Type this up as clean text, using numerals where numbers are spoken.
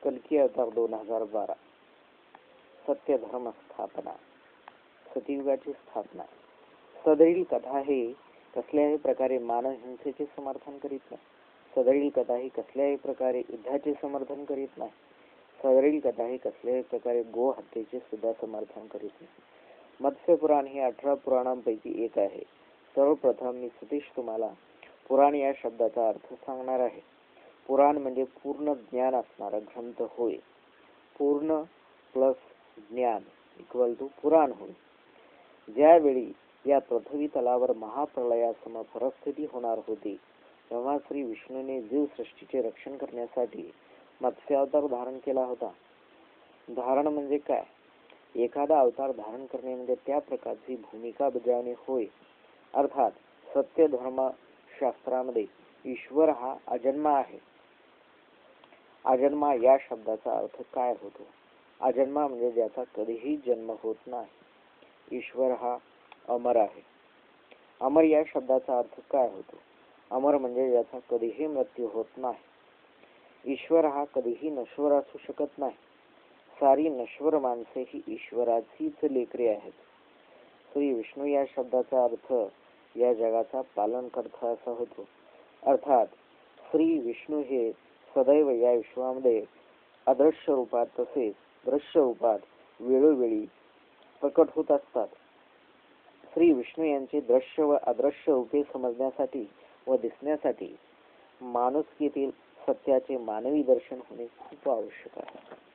कल्की अवतार 2012 सत्य धर्म स्थापना सतयुगाची स्थापना। सदरील कथा हे कसल्याही प्रकारे मानवहिंसेचे समर्थन करीत नाही। सदरील कथा ही कसल्याही प्रकारे युद्धाचे समर्थन करीत नाही। सदरील कथा ही कसल्याही प्रकारे गो हत्येचे सुद्धा समर्थन करीत नाही। मत्स्य पुराण हे 18 पुराणांपैकी एक आहे। सर्वप्रथम मी सतीश तुम्हाला पुराण या शब्दाचा अर्थ सांगणार आहे। पुराण म्हणजे पूर्ण ज्ञान असणारा ग्रंथ होय। पूर्ण प्लस ज्ञान इक्वल टू पुराण होय। ज्यावेळी या पृथ्वी तलावर महाप्रलयासम परिस्थिती होणार होती तेव्हा श्री विष्णूने जीवसृष्टीचे रक्षण करण्यासाठी मत्स्यावतार धारण केला होता। धारण म्हणजे काय? एखादा अवतार धारण करणे म्हणजे त्या प्रकारची भूमिका बजावणे होय। अर्थात सत्य धर्म शास्त्रामध्ये ईश्वर हा अजन्मा आहे। अजन्मा या शब्दाचा अर्थ काय होतो? अजन्मा म्हणजे ज्याचा कधीही जन्म होत नाही। ईश्वर हा अमर आहे। अमर या शब्दाचा अर्थ काय होतो? अमर म्हणजे ज्याचा कधीही मृत्यू होत नाही। ईश्वर हा कधीही नश्वर असू शकत नाही। सारी नश्वर माणसे ही ईश्वराचीच लेकरे आहेत। श्री विष्णू या शब्दाचा अर्थ या जगाचा पालनकर्ता असा होतो। अर्थात श्री विष्णू हे सदैव या विश्वामध्ये अदृश्य रूपात तसेच दृश्य रूपात वेळोवेळी प्रकट होत असतात। श्री विष्णू यांचे दृश्य व अदृश्य रूपे समजण्यासाठी व दिसण्यासाठी माणुसकीतील सत्याचे मानवी दर्शन होणे खूप आवश्यक आहे।